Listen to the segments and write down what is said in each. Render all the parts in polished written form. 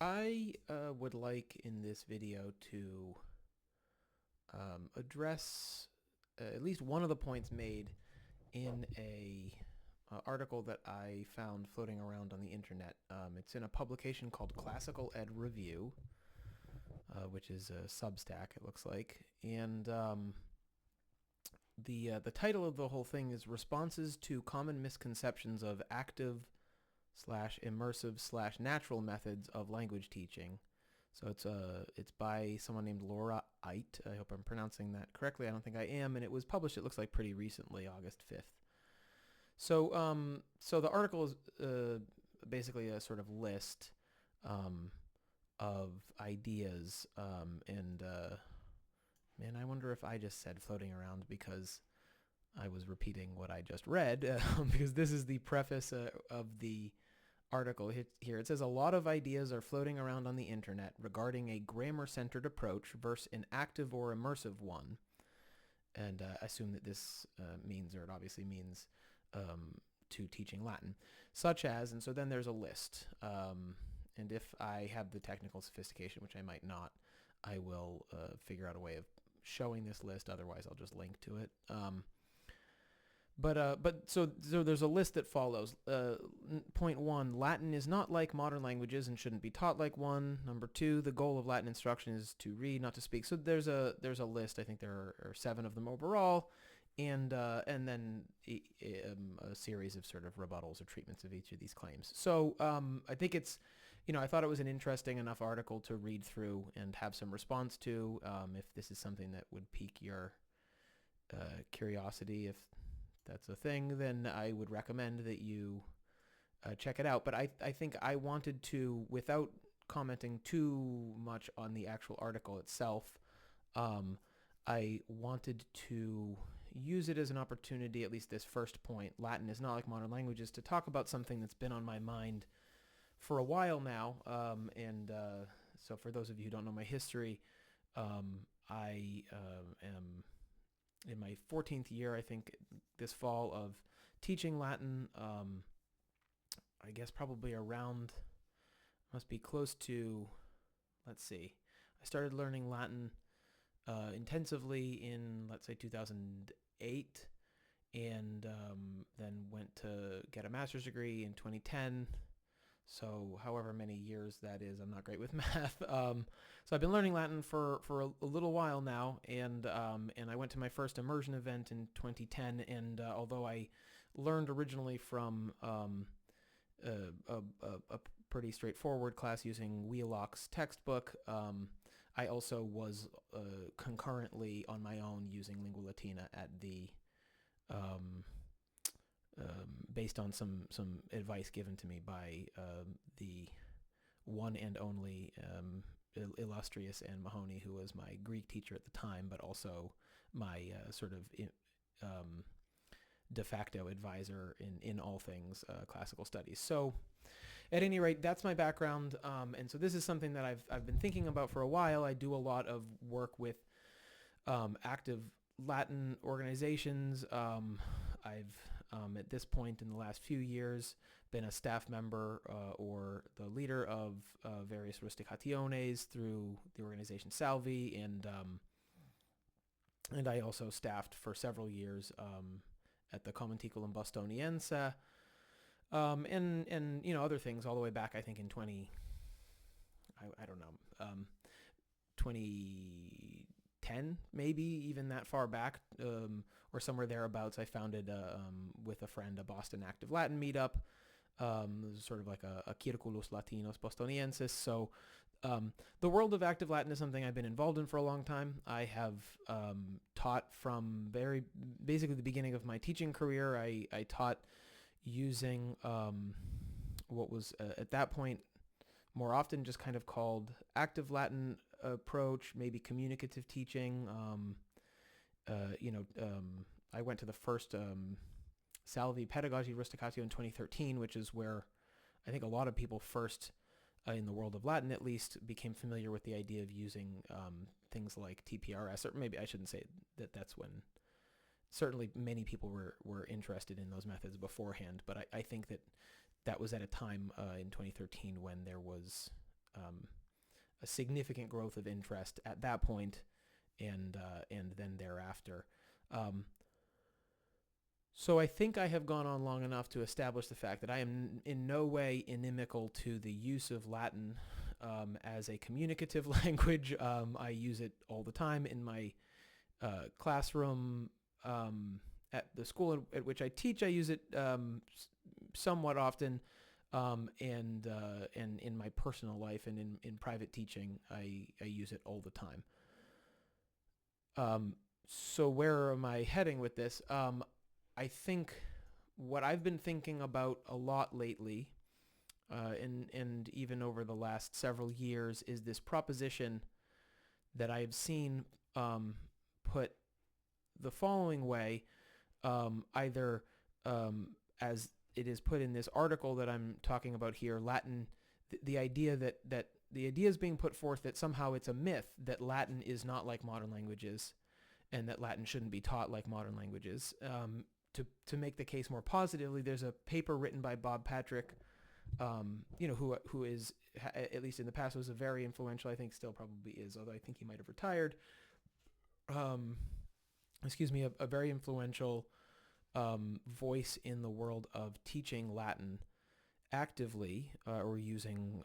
I would like in this video to address at least one of the points made in a article that I found floating around on the internet. It's in a publication called Classical Ed Review, which is a Substack, it looks like, and the title of the whole thing is Responses to Common Misconceptions of Active slash Immersive slash Natural Methods of Language Teaching. So it's by someone named Laura Eit. I hope I'm pronouncing that correctly. I don't think I am, and it was published. It looks like pretty recently, August 5th. So the article is basically a sort of list of ideas, and man, I wonder if I just said floating around because I was repeating what I just read, because this is the preface of the article here. It says a lot of ideas are floating around on the internet regarding a grammar-centered approach versus an active or immersive one. And I assume that this means, or it obviously means, to teaching Latin, such as, and so then there's a list. And if I have the technical sophistication, which I might not, I will figure out a way of showing this list. Otherwise, I'll just link to it. But so there's a list that follows. Point 1, Latin is not like modern languages and shouldn't be taught like one. Number 2, the goal of Latin instruction is to read, not to speak. So there's a list. I think there are 7 of them overall, and then a series of sort of rebuttals or treatments of each of these claims. So I think it's, I thought it was an interesting enough article to read through and have some response to. If this is something that would pique your curiosity, if that's a thing, then I would recommend that you check it out. But I think I wanted to, without commenting too much on the actual article itself, I wanted to use it as an opportunity, at least this first point, Latin is not like modern languages, to talk about something that's been on my mind for a while now. So for those of you who don't know my history, I am in my 14th year, I think, this fall of teaching Latin. I guess probably around, must be close to, let's see, I started learning Latin intensively in, let's say, 2008, and then went to get a master's degree in 2010. So however many years that is, I'm not great with math. So I've been learning Latin for a little while now, and I went to my first immersion event in 2010. And although I learned originally from a pretty straightforward class using Wheelock's textbook, I also was concurrently on my own using Lingua Latina at the based on some advice given to me by the one and only illustrious Anne Mahoney, who was my Greek teacher at the time, but also my sort of de facto advisor in all things classical studies. So at any rate, that's my background. And so this is something that I've been thinking about for a while. I do a lot of work with active Latin organizations. I've at this point in the last few years been a staff member or the leader of various Rusticationes through the organization Salvi, and I also staffed for several years at the Communicatively Bostoniense, and other things all the way back, I think in 2010, maybe even that far back, or somewhere thereabouts. I founded with a friend a Boston Active Latin meetup. It was sort of like a Círculos Latinos Bostonienses. So the world of active Latin is something I've been involved in for a long time. I have taught from basically the beginning of my teaching career. I taught using what was at that point more often just kind of called active Latin approach, maybe communicative teaching. I went to the first Salvi Pedagogy Rusticatio in 2013, which is where I think a lot of people first, in the world of Latin at least, became familiar with the idea of using things like TPRS, or maybe I shouldn't say that that's when. Certainly many people were interested in those methods beforehand, but I think that was at a time in 2013 when there was a significant growth of interest at that point, and then thereafter. So I think I have gone on long enough to establish the fact that I am in no way inimical to the use of Latin as a communicative language. I use it all the time in my classroom. At the school at which I teach, I use it somewhat often, and in my personal life and in private teaching, I use it all the time. So where am I heading with this? I think what I've been thinking about a lot lately, and even over the last several years, is this proposition that I have seen put the following way, either as it is put in this article that I'm talking about here, Latin, the idea that the idea is being put forth that somehow it's a myth that Latin is not like modern languages, and that Latin shouldn't be taught like modern languages. To make the case more positively, there's a paper written by Bob Patrick, who is, at least in the past, was a very influential, I think still probably is, although I think he might have retired. A very influential voice in the world of teaching Latin actively, or using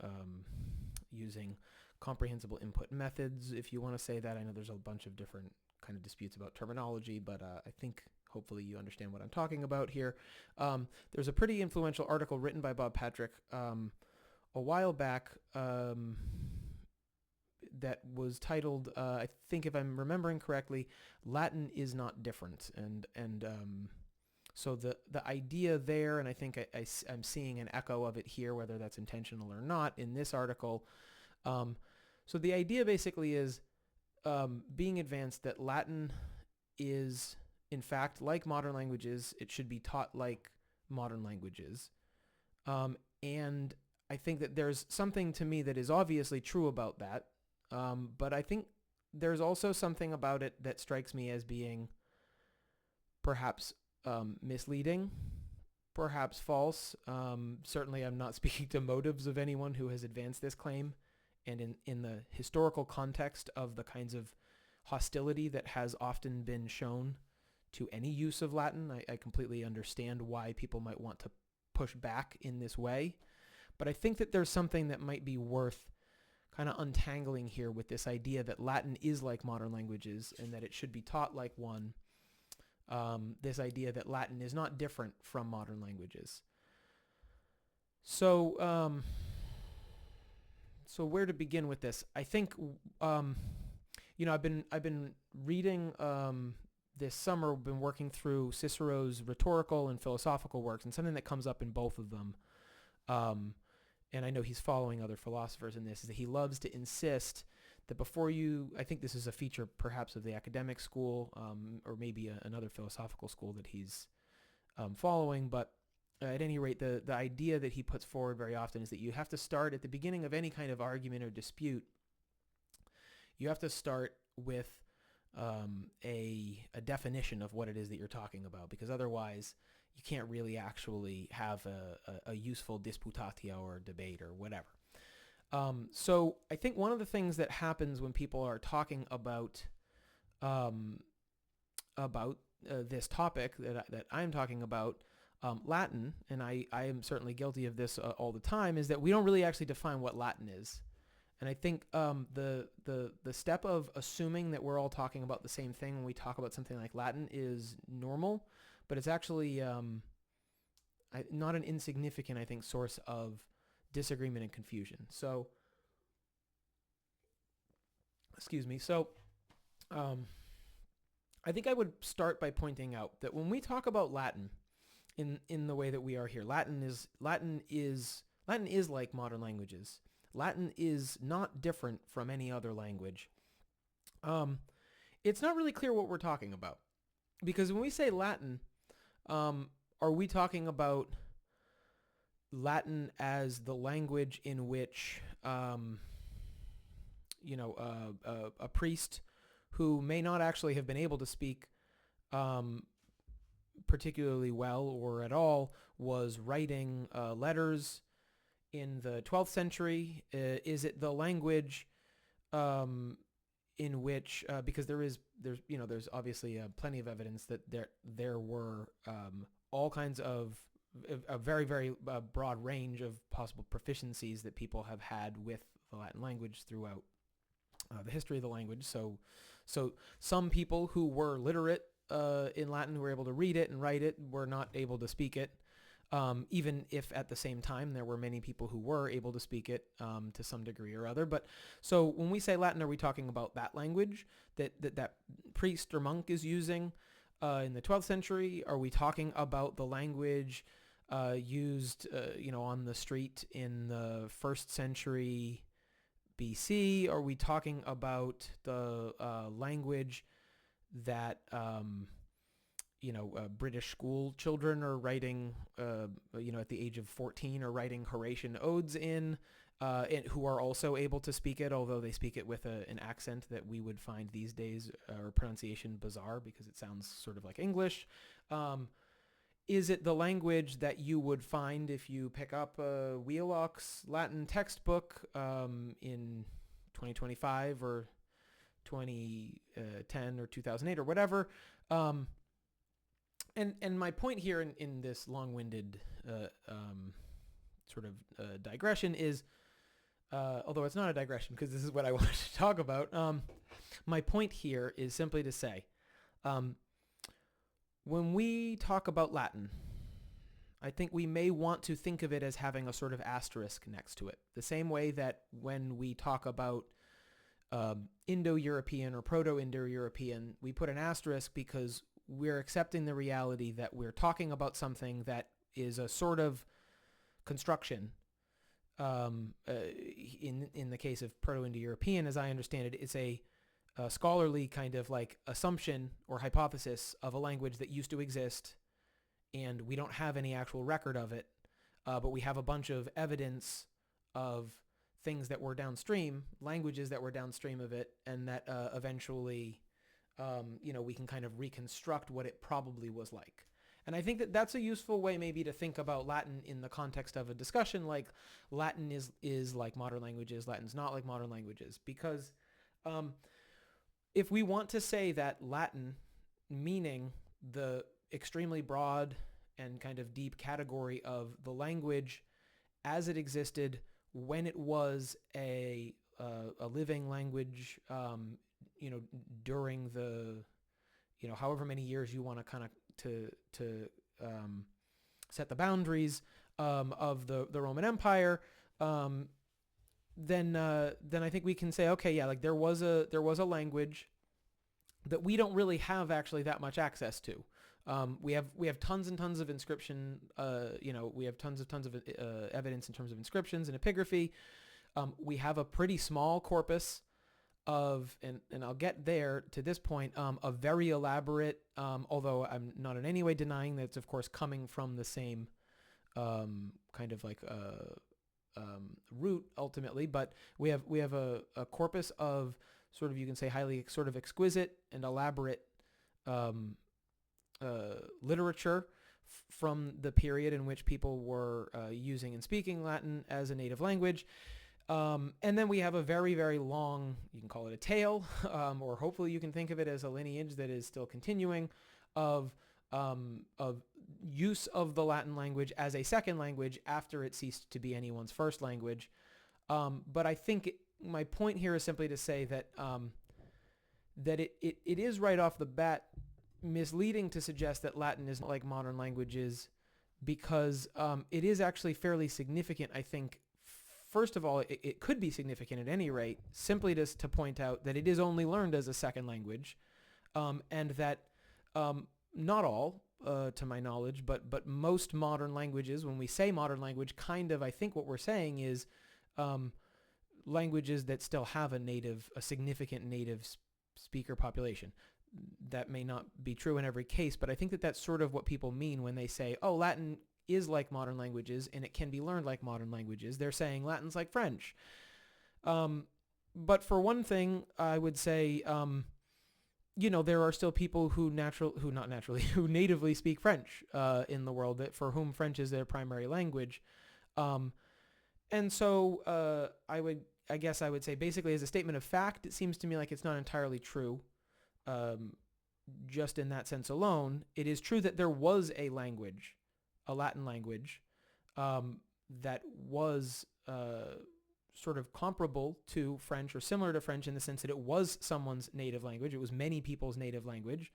comprehensible input methods, if you want to say that. I know there's a bunch of different kind of disputes about terminology, but I think hopefully you understand what I'm talking about here. There's a pretty influential article written by Bob Patrick a while back that was titled, I think if I'm remembering correctly, Latin is not different. And so the idea there, and I think I'm seeing an echo of it here, whether that's intentional or not, in this article. So the idea basically is being advanced that Latin is, in fact, like modern languages. It should be taught like modern languages. And I think that there's something to me that is obviously true about that. But I think there's also something about it that strikes me as being perhaps misleading, perhaps false. Certainly I'm not speaking to motives of anyone who has advanced this claim. And in the historical context of the kinds of hostility that has often been shown to any use of Latin, I completely understand why people might want to push back in this way. But I think that there's something that might be worth kind of untangling here with this idea that Latin is like modern languages and that it should be taught like one. This idea that Latin is not different from modern languages. So, so where to begin with this? I think, I've been reading this summer. Been working through Cicero's rhetorical and philosophical works, and something that comes up in both of them. And I know he's following other philosophers in this, is that he loves to insist that before you, I think this is a feature perhaps of the academic school, or maybe another philosophical school that he's following, but at any rate, the idea that he puts forward very often is that you have to start at the beginning of any kind of argument or dispute. You have to start with a definition of what it is that you're talking about, because otherwise you can't really actually have a useful disputatio or debate or whatever. So I think one of the things that happens when people are talking about this topic that I'm talking about, Latin, and I am certainly guilty of this all the time, is that we don't really actually define what Latin is. And I think the step of assuming that we're all talking about the same thing when we talk about something like Latin is normal, but it's actually not an insignificant, I think, source of disagreement and confusion. So, excuse me. So, I think I would start by pointing out that when we talk about Latin in the way that we are here, Latin is like modern languages. Latin is not different from any other language. It's not really clear what we're talking about, because when we say Latin, are we talking about Latin as the language in which, a priest who may not actually have been able to speak particularly well or at all was writing letters in the 12th century? Is it the language in which because there's obviously plenty of evidence that there were all kinds of a very very broad range of possible proficiencies that people have had with the Latin language throughout the history of the language. So some people who were literate in Latin, who were able to read it and write it, were not able to speak it. Even if at the same time there were many people who were able to speak it to some degree or other. But so when we say Latin, are we talking about that language that priest or monk is using in the 12th century? Are we talking about the language used on the street in the 1st century BC? Are we talking about the language that British school children are writing, at the age of 14, are writing Horatian odes in, who are also able to speak it, although they speak it with an accent that we would find these days, or pronunciation bizarre because it sounds sort of like English. Is it the language that you would find if you pick up a Wheelock's Latin textbook in 2025 or 2010 or 2008 or whatever? And my point here in this long-winded digression is, although it's not a digression because this is what I wanted to talk about, my point here is simply to say, when we talk about Latin, I think we may want to think of it as having a sort of asterisk next to it. The same way that when we talk about Indo-European or Proto-Indo-European, we put an asterisk because we're accepting the reality that we're talking about something that is a sort of construction. In the case of Proto-Indo-European, as I understand it, it's a scholarly kind of like assumption or hypothesis of a language that used to exist, and we don't have any actual record of it, but we have a bunch of evidence of things that were downstream, languages that were downstream of it, and that eventually, we can kind of reconstruct what it probably was like. And I think that that's a useful way maybe to think about Latin in the context of a discussion like Latin is like modern languages, Latin's not like modern languages, because if we want to say that Latin, meaning the extremely broad and kind of deep category of the language as it existed when it was a living language, during the, however many years you want to kind of to set the boundaries of the Roman Empire, then I think we can say, okay, yeah, like there was a language that we don't really have actually that much access to. We have tons and tons of inscription. We have tons of evidence in terms of inscriptions and epigraphy. We have a pretty small corpus of, and I'll get there to this point, a very elaborate, although I'm not in any way denying that it's of course coming from the same kind of like root ultimately, but we have a corpus of sort of, you can say, highly sort of exquisite and elaborate literature from the period in which people were using and speaking Latin as a native language. And then we have a very, very long, you can call it a tale, or hopefully you can think of it as a lineage that is still continuing of use of the Latin language as a second language after it ceased to be anyone's first language. But I think my point here is simply to say that that it is right off the bat misleading to suggest that Latin is not like modern languages, because it is actually fairly significant, I think. First of all, it could be significant at any rate, simply just to point out that it is only learned as a second language, and that not all, to my knowledge, but most modern languages, when we say modern language, kind of, I think what we're saying is languages that still have a significant native speaker population. That may not be true in every case, but I think that that's sort of what people mean when they say, oh, Latin is like modern languages and it can be learned like modern languages. They're saying Latin's like French. But for one thing, I would say, there are still people who natively speak French in the world, that for whom French is their primary language. And so I would I guess I would say basically as a statement of fact, it seems to me like it's not entirely true. Just in that sense alone, it is true that there was a language, a Latin language, that was sort of comparable to French or similar to French in the sense that it was someone's native language. It was many people's native language.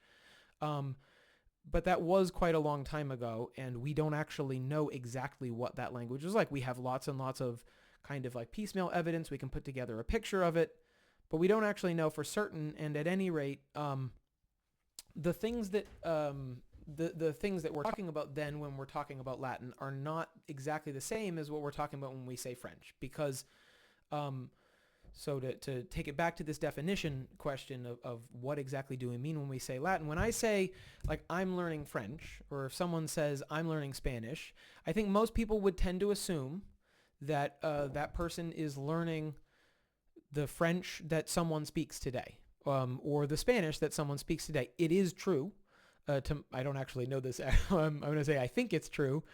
But that was quite a long time ago, and we don't actually know exactly what that language was like. We have lots and lots of kind of like piecemeal evidence. We can put together a picture of it, but we don't actually know for certain. And at any rate, the things that the things that we're talking about then when we're talking about Latin are not exactly the same as what we're talking about when we say French, because so to take it back to this definition question of what exactly do we mean when we say Latin, when I say like I'm learning French, or if someone says I'm learning Spanish, I think most people would tend to assume that that person is learning the French that someone speaks today, or the Spanish that someone speaks today. It is true. I don't actually know this. I'm going to say I think it's true.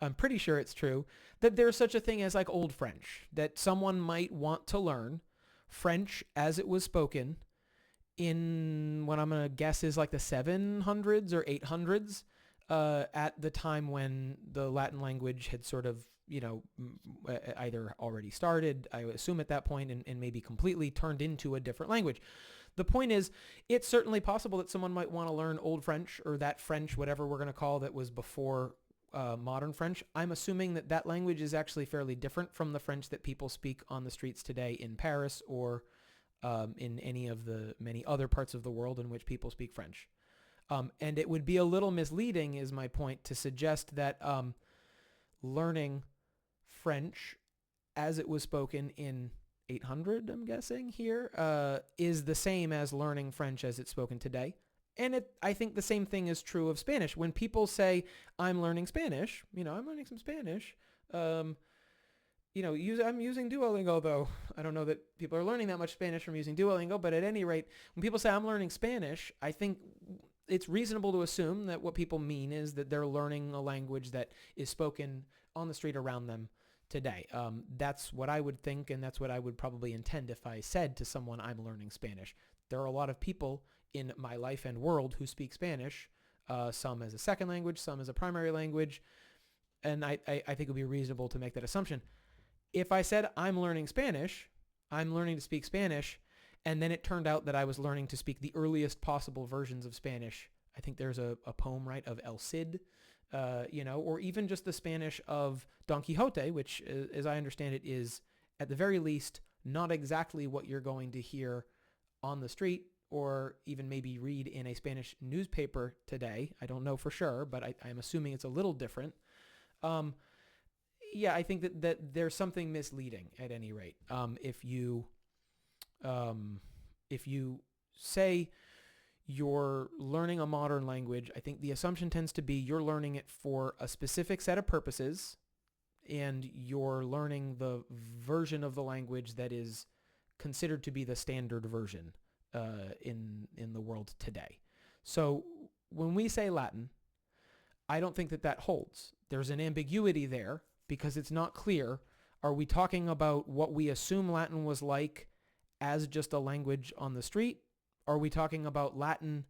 I'm pretty sure it's true that there's such a thing as like Old French, that someone might want to learn French as it was spoken in what I'm going to guess is like the 700s or 800s, at the time when the Latin language had sort of, either already started, I assume at that point, and maybe completely turned into a different language. The point is, it's certainly possible that someone might want to learn Old French, or that French, whatever we're going to call that was before modern French. I'm assuming that that language is actually fairly different from the French that people speak on the streets today in Paris, or in any of the many other parts of the world in which people speak French. And it would be a little misleading, is my point, to suggest that learning French as it was spoken in 800, I'm guessing here, is the same as learning French as it's spoken today. And I think the same thing is true of Spanish. When people say, I'm learning Spanish, I'm learning some Spanish. I'm using Duolingo, though. I don't know that people are learning that much Spanish from using Duolingo, but at any rate, when people say I'm learning Spanish, I think it's reasonable to assume that what people mean is that they're learning a language that is spoken on the street around them today. That's what I would think, and that's what I would probably intend if I said to someone, I'm learning Spanish. There are a lot of people in my life and world who speak Spanish, some as a second language, some as a primary language, and I think it would be reasonable to make that assumption. If I said I'm learning Spanish, I'm learning to speak Spanish, and then it turned out that I was learning to speak the earliest possible versions of Spanish. I think there's a poem, right, of El Cid, or even just the Spanish of Don Quixote, which, as I understand it, is at the very least not exactly what you're going to hear on the street, or even maybe read in a Spanish newspaper today. I don't know for sure, but I'm assuming it's a little different. I think that there's something misleading at any rate. If you say you're learning a modern language, I think the assumption tends to be you're learning it for a specific set of purposes, and you're learning the version of the language that is considered to be the standard version in the world today. So when we say Latin, I don't think that holds. There's an ambiguity there because it's not clear. Are we talking about what we assume Latin was like as just a language on the street? Are we talking about Latin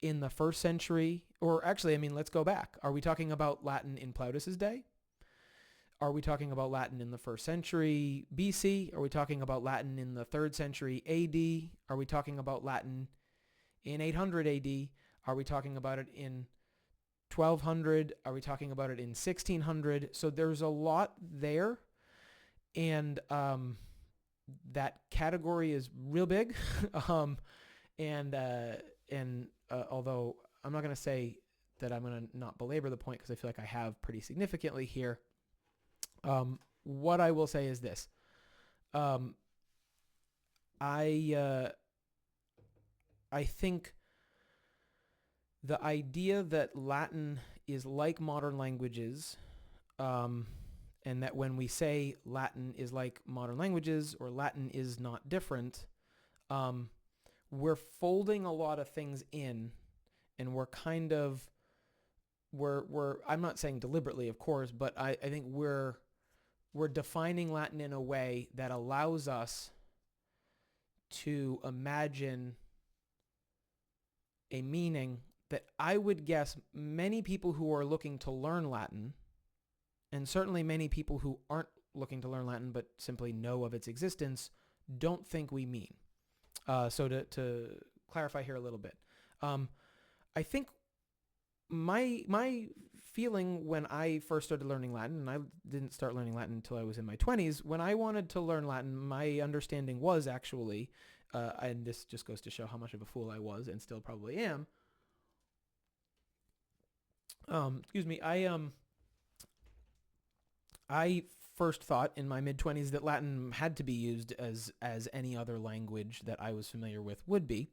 in the first century? Or actually, let's go back. Are we talking about Latin in Plautus's day? Are we talking about Latin in the first century BC? Are we talking about Latin in the 3rd century AD? Are we talking about Latin in 800 AD? Are we talking about it in 1200? Are we talking about it in 1600? So there's a lot there, and that category is real big. And although I'm not going to say that I'm going to not belabor the point, because I feel like I have pretty significantly here, what I will say is this. I think the idea that Latin is like modern languages, and that when we say Latin is like modern languages, or Latin is not different, we're folding a lot of things in, and we're I'm not saying deliberately, of course, but I think we're we're defining Latin in a way that allows us to imagine a meaning that I would guess many people who are looking to learn Latin, and certainly many people who aren't looking to learn Latin but simply know of its existence, don't think we mean. So to clarify here a little bit, I think my feeling when I first started learning Latin, and I didn't start learning Latin until I was in my 20s, when I wanted to learn Latin, my understanding was actually, and this just goes to show how much of a fool I was and still probably am. Excuse me. I first thought in my mid-20s that Latin had to be used as any other language that I was familiar with would be,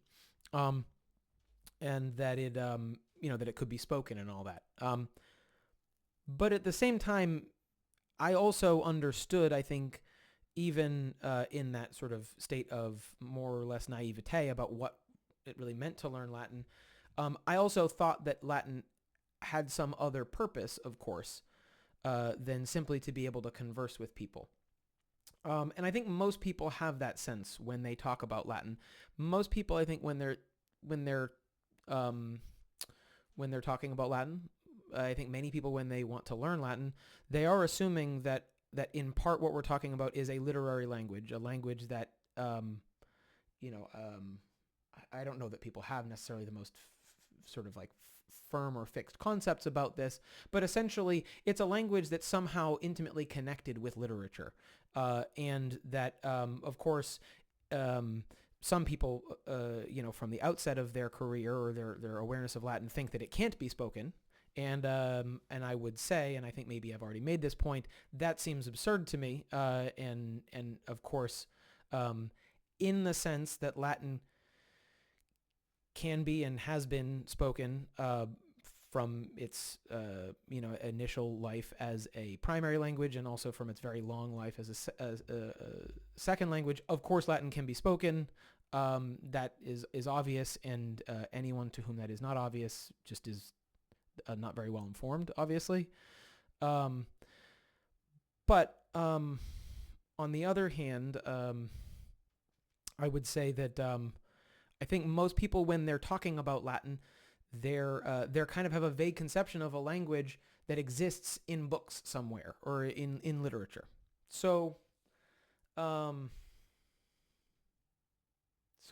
and that it that it could be spoken and all that. But at the same time, I also understood, I think, even in that sort of state of more or less naivete about what it really meant to learn Latin, I also thought that Latin had some other purpose, of course, than simply to be able to converse with people. And I think most people have that sense when they talk about Latin. Most people, I think, when they're talking about Latin, I think many people, when they want to learn Latin, they are assuming that in part what we're talking about is a literary language, a language that, I don't know that people have necessarily the most sort of like firm or fixed concepts about this, but essentially it's a language that's somehow intimately connected with literature, and that, of course, some people, from the outset of their career or their awareness of Latin think that it can't be spoken. And I would say, and I think maybe I've already made this point, that seems absurd to me. And of course, in the sense that Latin can be and has been spoken from its initial life as a primary language, and also from its very long life as a second language. Of course, Latin can be spoken. That is obvious, and anyone to whom that is not obvious just is not very well informed, obviously. But on the other hand, I would say that I think most people, when they're talking about Latin, they're kind of have a vague conception of a language that exists in books somewhere or in literature. So, so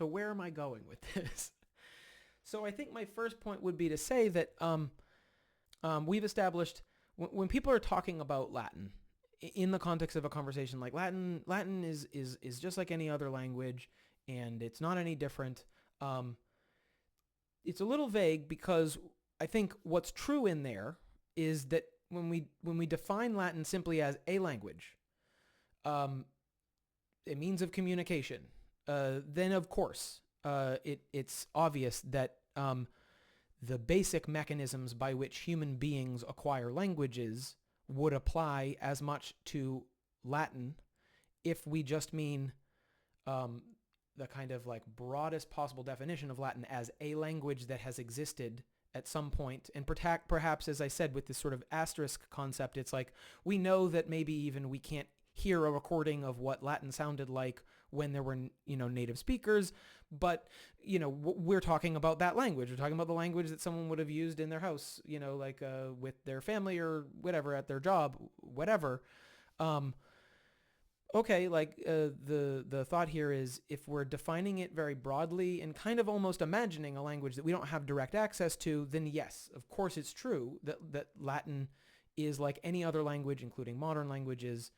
where am I going with this? So I think my first point would be to say that we've established when people are talking about Latin in the context of a conversation, like Latin is just like any other language, and it's not any different. It's a little vague because I think what's true in there is that when we define Latin simply as a language, a means of communication, then of course it's obvious that the basic mechanisms by which human beings acquire languages would apply as much to Latin if we just mean the kind of like broadest possible definition of Latin as a language that has existed at some point. And perhaps, as I said, with this sort of asterisk concept, it's like we know that maybe even we can't hear a recording of what Latin sounded like when there were, native speakers, but, we're talking about that language. We're talking about the language that someone would have used in their house, with their family or whatever, at their job, whatever. Okay, the thought here is if we're defining it very broadly and kind of almost imagining a language that we don't have direct access to, then yes, of course it's true that Latin is like any other language, including modern languages,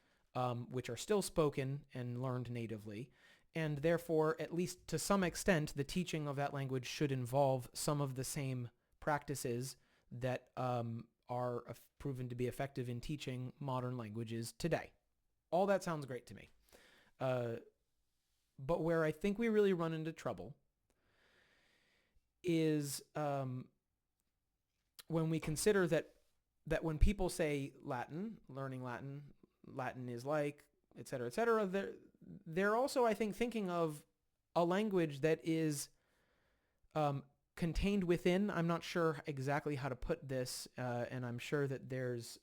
which are still spoken and learned natively. And therefore, at least to some extent, the teaching of that language should involve some of the same practices that are proven to be effective in teaching modern languages today. All that sounds great to me. But where I think we really run into trouble is when we consider that when people say Latin, learning Latin is like, et cetera, they're also, I think, thinking of a language that is contained within. I'm not sure exactly how to put this, and I'm sure that there's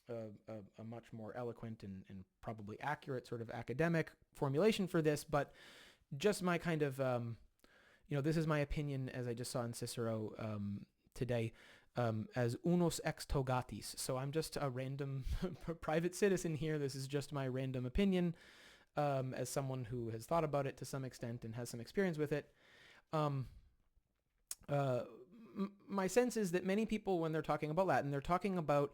a much more eloquent and probably accurate sort of academic formulation for this, but just my kind of, this is my opinion as I just saw in Cicero today, as unus ex togatis. So I'm just a random private citizen here. This is just my random opinion as someone who has thought about it to some extent and has some experience with it. My sense is that many people, when they're talking about Latin, they're talking about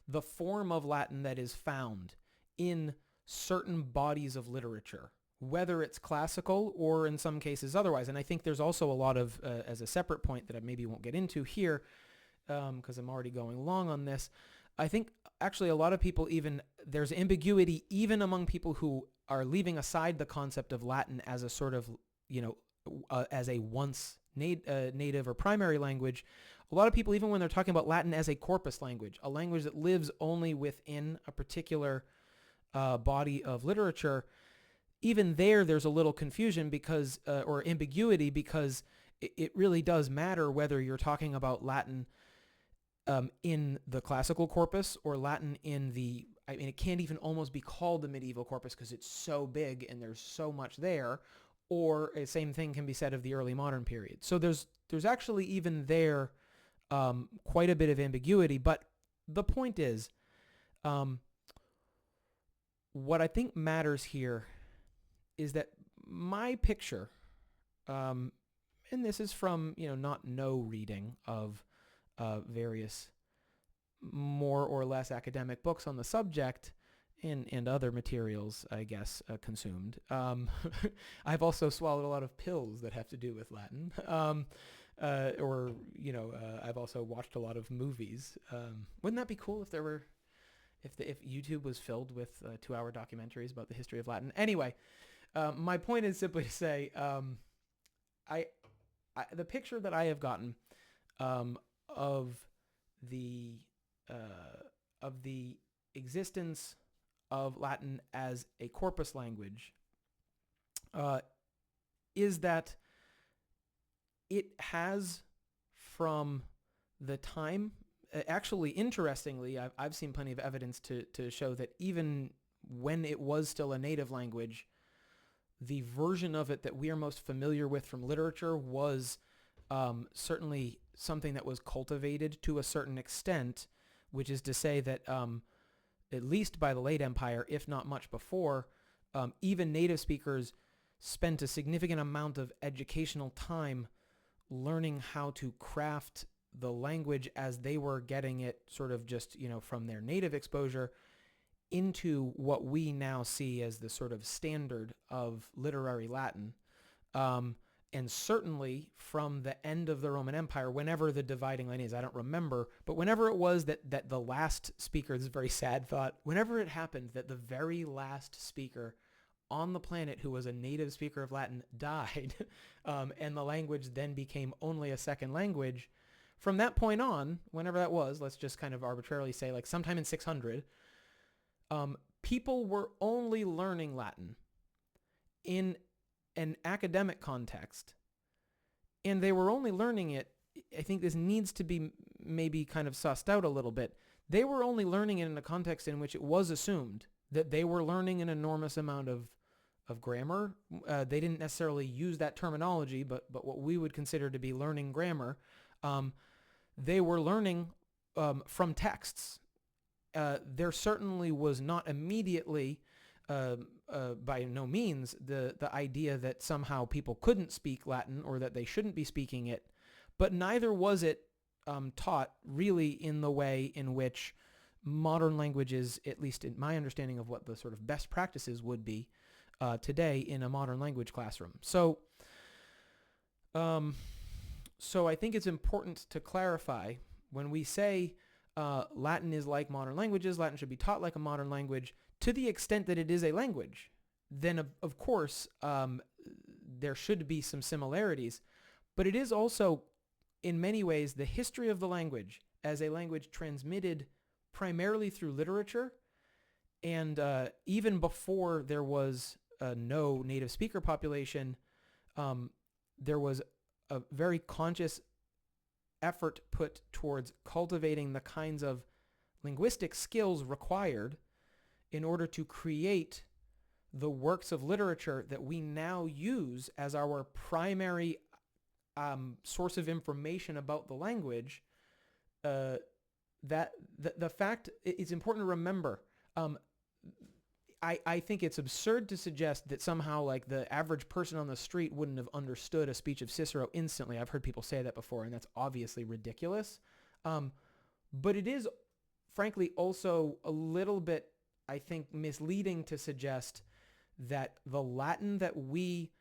the form of Latin that is found in certain bodies of literature, whether it's classical or in some cases otherwise. And I think there's also a lot of, as a separate point that I maybe won't get into here, because I'm already going long on this, I think actually a lot of people there's ambiguity even among people who are leaving aside the concept of Latin as a sort of, as a once native or primary language. A lot of people, even when they're talking about Latin as a corpus language, a language that lives only within a particular body of literature, even there's a little confusion because, or ambiguity, because it really does matter whether you're talking about Latin in the classical corpus or Latin it can't even almost be called the medieval corpus because it's so big and there's so much there, or the same thing can be said of the early modern period. So there's actually even there quite a bit of ambiguity, but the point is, what I think matters here is that my picture, and this is from, no reading of various more or less academic books on the subject and other materials, I guess, consumed. I've also swallowed a lot of pills that have to do with Latin. I've also watched a lot of movies. Wouldn't that be cool if if YouTube was filled with 2-hour documentaries about the history of Latin? Anyway, my point is simply to say, the picture that I have gotten of the existence of Latin as a corpus language is that it has, from the time, actually interestingly, I've seen plenty of evidence to show that even when it was still a native language, the version of it that we are most familiar with from literature was certainly something that was cultivated to a certain extent, which is to say that at least by the late Empire, if not much before, even native speakers spent a significant amount of educational time learning how to craft the language as they were getting it sort of just, from their native exposure into what we now see as the sort of standard of literary Latin. And certainly from the end of the Roman Empire, whenever the dividing line is, I don't remember, but whenever it was that the last speaker, this is a very sad thought, whenever it happened that the very last speaker on the planet who was a native speaker of Latin died, and the language then became only a second language, from that point on, whenever that was, let's just kind of arbitrarily say like sometime in 600, people were only learning Latin in an academic context, and they were only learning it, I think this needs to be maybe kind of sussed out a little bit, they were only learning it in a context in which it was assumed that they were learning an enormous amount of grammar. They didn't necessarily use that terminology, but what we would consider to be learning grammar, they were learning from texts. There certainly was not immediately, by no means, the idea that somehow people couldn't speak Latin or that they shouldn't be speaking it, but neither was it taught really in the way in which modern languages, at least in my understanding of what the sort of best practices would be today in a modern language classroom. So I think it's important to clarify when we say Latin is like modern languages, Latin should be taught like a modern language, to the extent that it is a language, then of course there should be some similarities, but it is also in many ways the history of the language as a language transmitted primarily through literature, and even before there was no native speaker population, there was a very conscious effort put towards cultivating the kinds of linguistic skills required in order to create the works of literature that we now use as our primary source of information about the language, that the fact it's important to remember. I think it's absurd to suggest that somehow like the average person on the street wouldn't have understood a speech of Cicero instantly. I've heard people say that before, and that's obviously ridiculous. But it is, frankly, also a little bit, I think, misleading to suggest that the Latin that we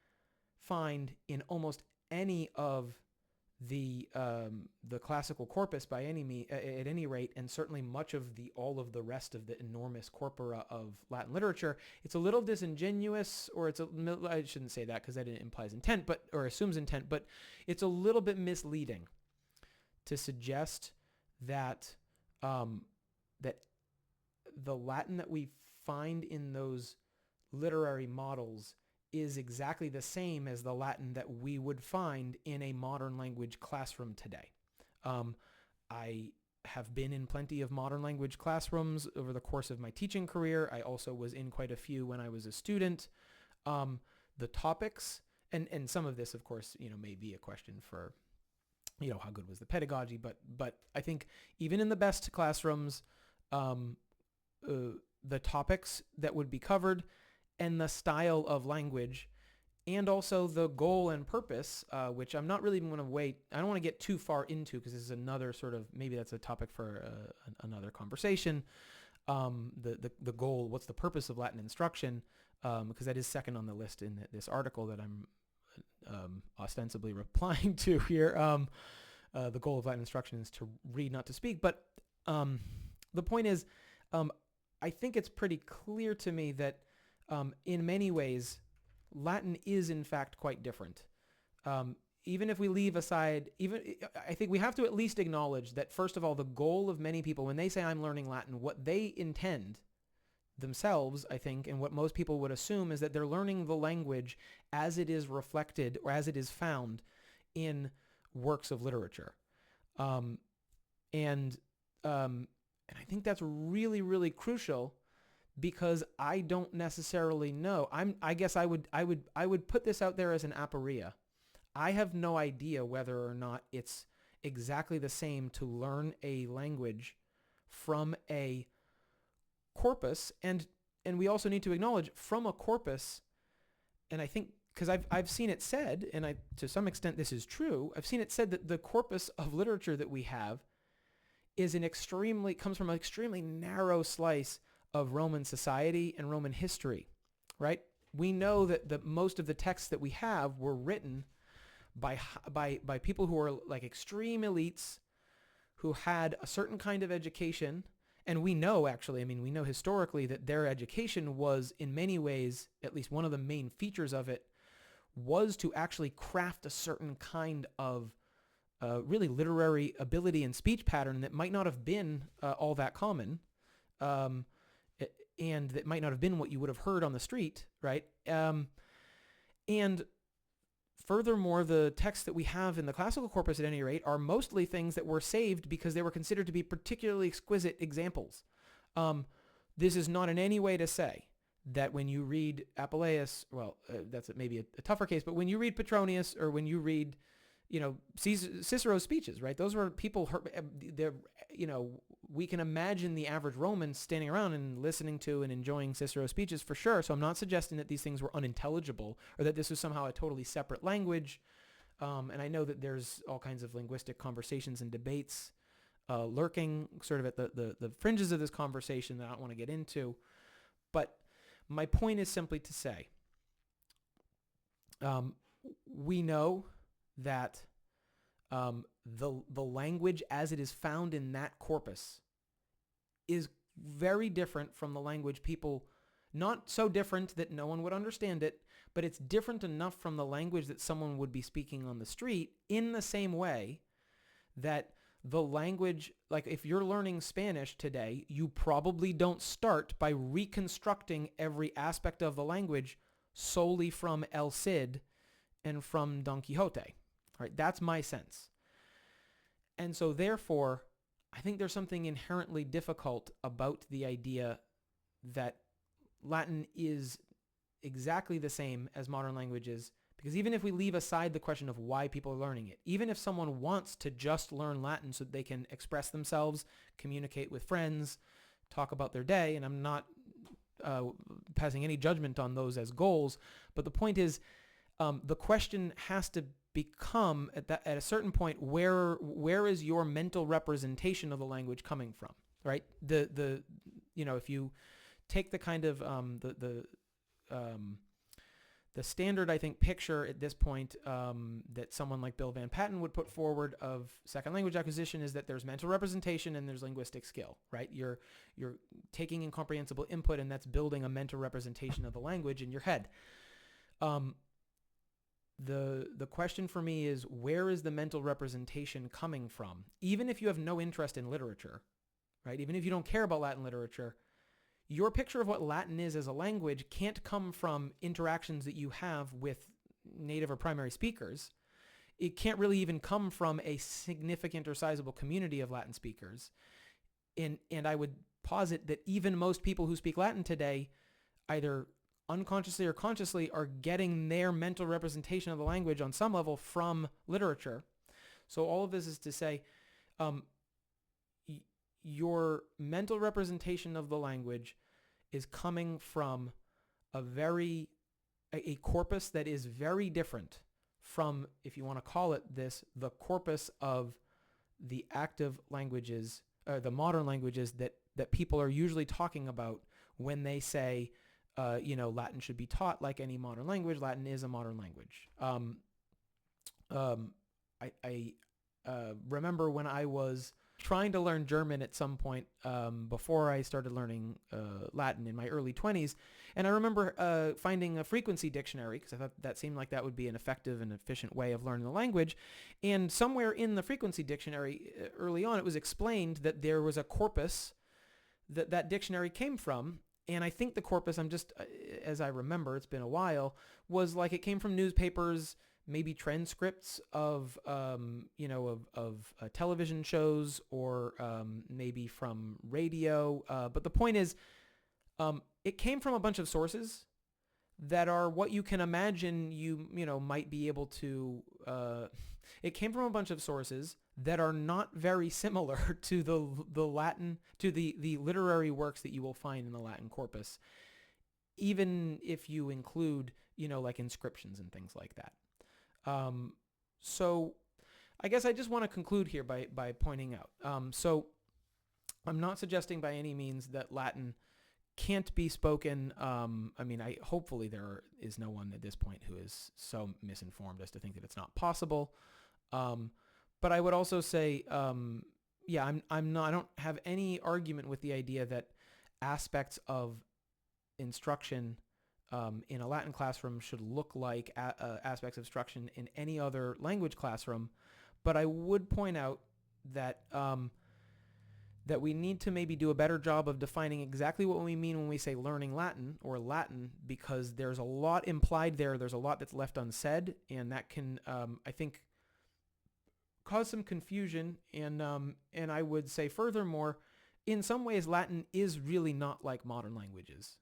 find in almost any of the classical corpus at any rate, and certainly much of all of the rest of the enormous corpora of Latin literature, it's a little disingenuous, or I shouldn't say that because that implies intent, or assumes intent, but it's a little bit misleading to suggest that that the Latin that we find in those literary models is exactly the same as the Latin that we would find in a modern language classroom today. I have been in plenty of modern language classrooms over the course of my teaching career. I also was in quite a few when I was a student. The topics, and some of this, of course, may be a question for, how good was the pedagogy, but I think even in the best classrooms, the topics that would be covered and the style of language, and also the goal and purpose, which I'm not really going to I don't want to get too far into because this is another sort of, maybe that's a topic for another conversation. The goal, what's the purpose of Latin instruction? Because that is second on the list in this article that I'm ostensibly replying to here. The goal of Latin instruction is to read, not to speak. But the point is, I think it's pretty clear to me that in many ways, Latin is in fact quite different. Even if we leave aside, I think we have to at least acknowledge that, first of all, the goal of many people, when they say I'm learning Latin, what they intend themselves, I think, and what most people would assume, is that they're learning the language as it is reflected or as it is found in works of literature. And I think that's really, really crucial, because I don't necessarily know. I guess I would put this out there as an aporia. I have no idea whether or not it's exactly the same to learn a language from a corpus, and we also need to acknowledge from a corpus, and I think, because I've seen it said, and to some extent this is true, I've seen it said that the corpus of literature that we have comes from an extremely narrow slice of Roman society and Roman history, right? We know that most of the texts that we have were written by people who are like extreme elites who had a certain kind of education. And we know, actually, we know historically that their education was, in many ways, at least one of the main features of it, was to actually craft a certain kind of really literary ability and speech pattern that might not have been all that common. And that might not have been what you would have heard on the street, right? And furthermore, the texts that we have in the classical corpus, at any rate, are mostly things that were saved because they were considered to be particularly exquisite examples. This is not in any way to say that when you read Apuleius, that's maybe a tougher case, but when you read Petronius, or when you read, Cicero's speeches, right? Those were people, we can imagine the average Roman standing around and listening to and enjoying Cicero's speeches for sure. So I'm not suggesting that these things were unintelligible or that this was somehow a totally separate language. And I know that there's all kinds of linguistic conversations and debates lurking sort of at the fringes of this conversation that I don't want to get into. But my point is simply to say, we know that the language as it is found in that corpus is very different from the language not so different that no one would understand it, but it's different enough from the language that someone would be speaking on the street, in the same way that the language, like if you're learning Spanish today, you probably don't start by reconstructing every aspect of the language solely from El Cid and from Don Quixote. Right? That's my sense. And so therefore, I think there's something inherently difficult about the idea that Latin is exactly the same as modern languages, because even if we leave aside the question of why people are learning it, even if someone wants to just learn Latin so that they can express themselves, communicate with friends, talk about their day, and I'm not passing any judgment on those as goals, but the point is, the question has to become at a certain point, where is your mental representation of the language coming from, right? If you take the kind of the standard, I think, picture at this point that someone like Bill Van Patten would put forward of second language acquisition is that there's mental representation and there's linguistic skill, right? You're taking incomprehensible input, and that's building a mental representation of the language in your head. The question for me is, where is the mental representation coming from? Even if you have no interest in literature, right? Even if you don't care about Latin literature, your picture of what Latin is as a language can't come from interactions that you have with native or primary speakers. It can't really even come from a significant or sizable community of Latin speakers. And I would posit that even most people who speak Latin today, either unconsciously or consciously, are getting their mental representation of the language on some level from literature. So all of this is to say, your mental representation of the language is coming from a corpus that is very different from, if you want to call it this, the corpus of the active languages, the modern languages that people are usually talking about when they say, Latin should be taught like any modern language. Latin is a modern language. I remember when I was trying to learn German at some point before I started learning Latin in my early 20s. And I remember finding a frequency dictionary because I thought that seemed like that would be an effective and efficient way of learning the language. And somewhere in the frequency dictionary early on, it was explained that there was a corpus that dictionary came from. And I think the corpus, as I remember, it's been a while, was like it came from newspapers, maybe transcripts of television shows, or maybe from radio. But the point is, it came from a bunch of sources that are what you can imagine you might be able to. It came from a bunch of sources that are not very similar to the Latin, to the literary works that you will find in the Latin corpus, even if you include like inscriptions and things like that. So I guess I just want to conclude here by pointing out. So I'm not suggesting by any means that Latin can't be spoken. Hopefully there is no one at this point who is so misinformed as to think that it's not possible. But I would also say, I don't have any argument with the idea that aspects of instruction in a Latin classroom should look like aspects of instruction in any other language classroom. But I would point out that that we need to maybe do a better job of defining exactly what we mean when we say learning Latin or Latin, because there's a lot implied there. There's a lot that's left unsaid, and that can, I think, cause some confusion. And I would say furthermore, in some ways, Latin is really not like modern languages.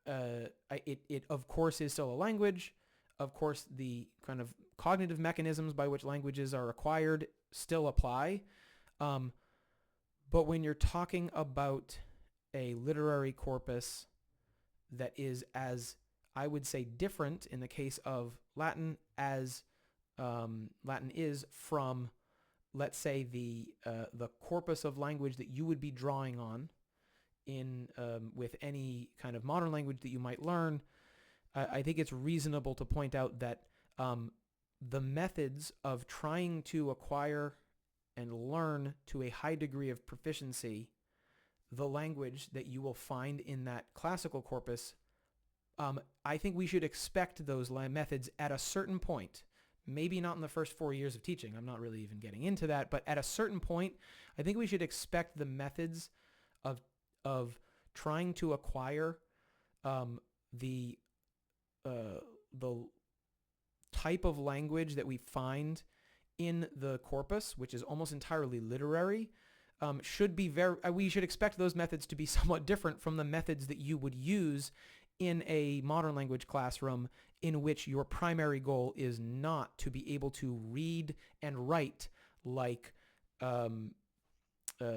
It of course is still a language. Of course, the kind of cognitive mechanisms by which languages are acquired still apply. But when you're talking about a literary corpus that is, as I would say, different in the case of Latin as Latin is from, let's say, the corpus of language that you would be drawing on in with any kind of modern language that you might learn, I think it's reasonable to point out that the methods of trying to acquire and learn to a high degree of proficiency the language that you will find in that classical corpus, I think we should expect those methods at a certain point. Maybe not in the first 4 years of teaching. I'm not really even getting into that. But at a certain point, I think we should expect the methods of trying to acquire the type of language that we find in the corpus, which is almost entirely literary, should be we should expect those methods to be somewhat different from the methods that you would use in a modern language classroom, in which your primary goal is not to be able to read and write like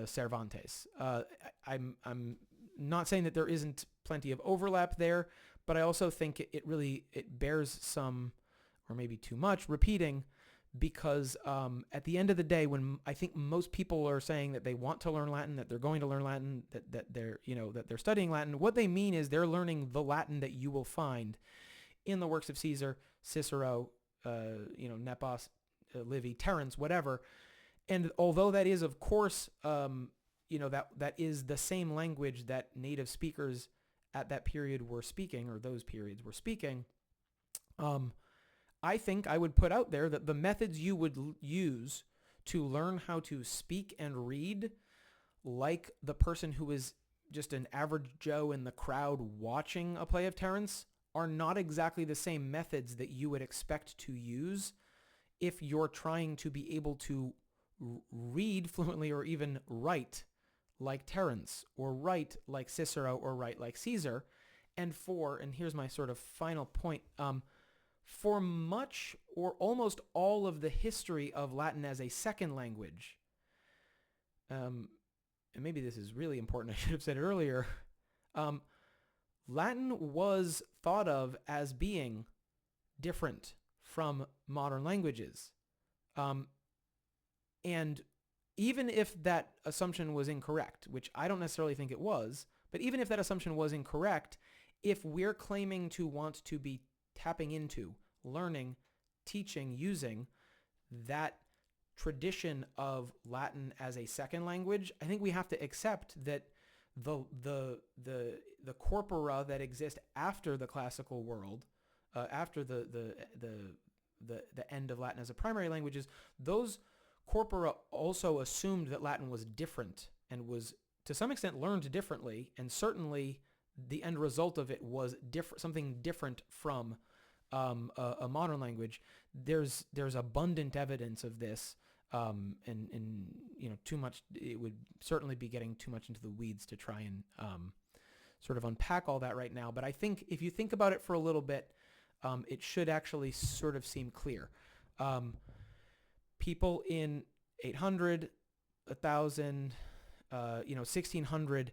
Cervantes. I'm not saying that there isn't plenty of overlap there, but I also think it bears some, or maybe too much, repeating, because at the end of the day, when I think most people are saying that they want to learn Latin, that they're going to learn Latin, that they're studying Latin, what they mean is they're learning the Latin that you will find in the works of Caesar, Cicero, Nepos, Livy, Terence, whatever. And although that is, of course, that is the same language that native speakers at that period were speaking, or those periods were speaking, I think I would put out there that the methods you would use to learn how to speak and read like the person who is just an average Joe in the crowd watching a play of Terence are not exactly the same methods that you would expect to use if you're trying to be able to read fluently, or even write like Terence, or write like Cicero, or write like Caesar. And here's my sort of final point, for much or almost all of the history of Latin as a second language, and maybe this is really important, I should have said it earlier, Latin was thought of as being different from modern languages. And even if that assumption was incorrect, which I don't necessarily think it was, but even if that assumption was incorrect, if we're claiming to want to be tapping into, learning, teaching, using that tradition of Latin as a second language, I think we have to accept that the corpora that exist after the classical world, after the end of Latin as a primary languages, those corpora also assumed that Latin was different and was to some extent learned differently, and certainly the end result of it was something different from a modern language. There's abundant evidence of this, and too much. It would certainly be getting too much into the weeds to try and sort of unpack all that right now. But I think if you think about it for a little bit, it should actually sort of seem clear. People in 800, 1000, 1600,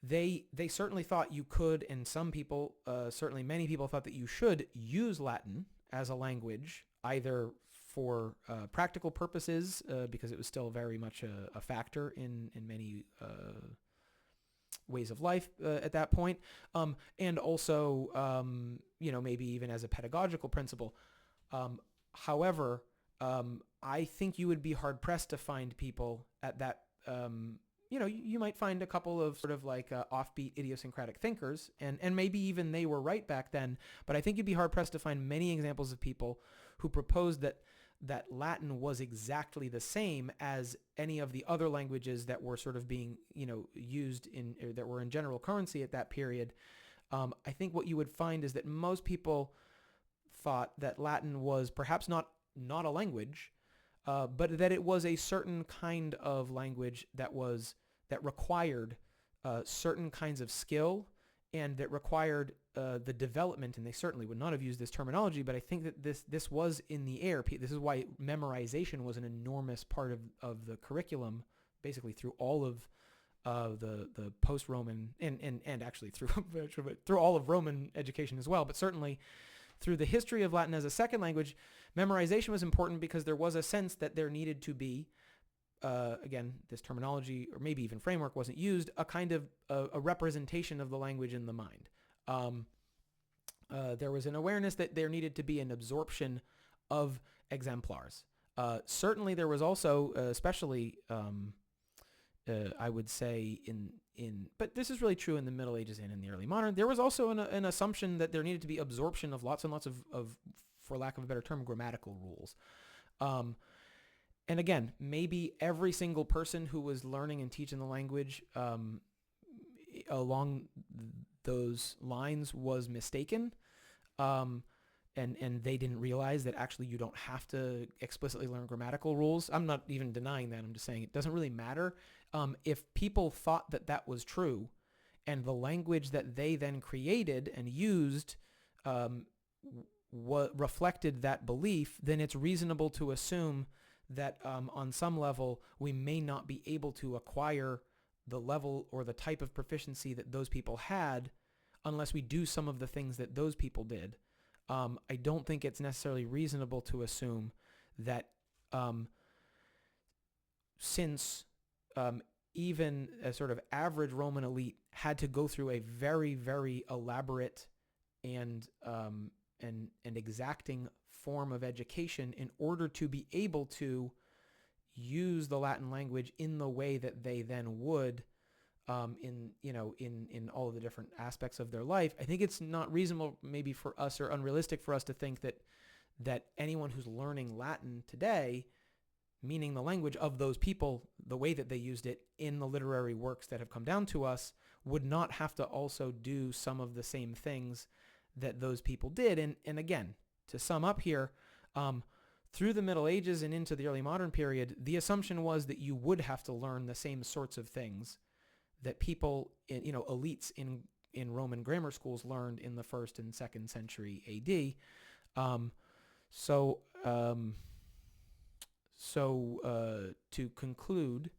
they certainly thought you could, and some people, certainly many people, thought that you should use Latin as a language, either for practical purposes, because it was still very much a factor in many ways of life at that point, and also, maybe even as a pedagogical principle. However, I think you would be hard-pressed to find people at that, you might find a couple of sort of like offbeat idiosyncratic thinkers, and maybe even they were right back then, but I think you'd be hard-pressed to find many examples of people who proposed that Latin was exactly the same as any of the other languages that were sort of being, used that were in general currency at that period. I think what you would find is that most people thought that Latin was perhaps not a language, but that it was a certain kind of language that required certain kinds of skill, and that required the development, and they certainly would not have used this terminology, but I think that this was in the air. This is why memorization was an enormous part of the curriculum, basically through all of the post-Roman, and actually through all of Roman education as well, but certainly through the history of Latin as a second language. Memorization was important because there was a sense that there needed to be, again, this terminology, or maybe even framework wasn't used, a kind of a representation of the language in the mind. There was an awareness that there needed to be an absorption of exemplars. Certainly there was also, especially, I would say but this is really true in the Middle Ages and in the early modern, there was also an assumption that there needed to be absorption of lots and lots of, for lack of a better term, grammatical rules. And again, maybe every single person who was learning and teaching the language along those lines was mistaken. and they didn't realize that actually you don't have to explicitly learn grammatical rules. I'm not even denying that. I'm just saying it doesn't really matter. If people thought that that was true, and the language that they then created and used reflected that belief, then it's reasonable to assume that on some level we may not be able to acquire the level or the type of proficiency that those people had unless we do some of the things that those people did. I don't think it's necessarily reasonable to assume that since even a sort of average Roman elite had to go through a very, very elaborate and exacting form of education in order to be able to use the Latin language in the way that they then would in all of the different aspects of their life. I think it's not reasonable maybe for us, or unrealistic for us, to think that anyone who's learning Latin today, meaning the language of those people, the way that they used it in the literary works that have come down to us, would not have to also do some of the same things that those people did. And again, to sum up here, through the Middle Ages and into the early modern period, the assumption was that you would have to learn the same sorts of things that people, elites in Roman grammar schools learned in the 1st and 2nd century AD. To conclude,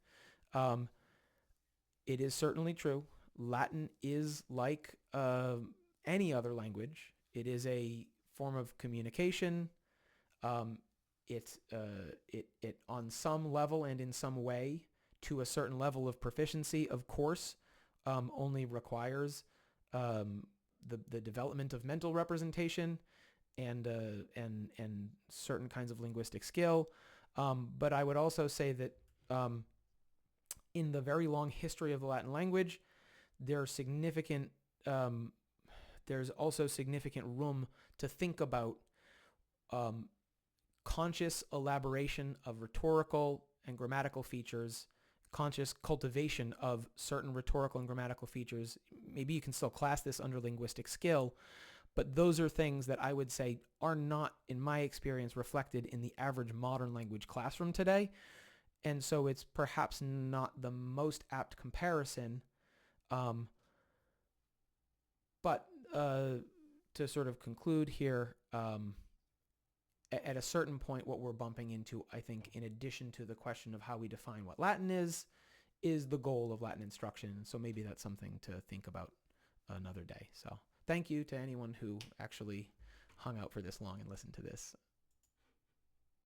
it is certainly true. Latin is like any other language. It is a form of communication. It on some level and in some way, to a certain level of proficiency, of course, only requires the development of mental representation and certain kinds of linguistic skill. But I would also say that in the very long history of the Latin language, there's also significant room to think about conscious elaboration of rhetorical and grammatical features, conscious cultivation of certain rhetorical and grammatical features. Maybe you can still class this under linguistic skill, but those are things that I would say are not, in my experience, reflected in the average modern language classroom today. And so it's perhaps not the most apt comparison. But to sort of conclude here, at a certain point, what we're bumping into, I think, in addition to the question of how we define what Latin is the goal of Latin instruction. So maybe that's something to think about another day. So thank you to anyone who actually hung out for this long and listened to this.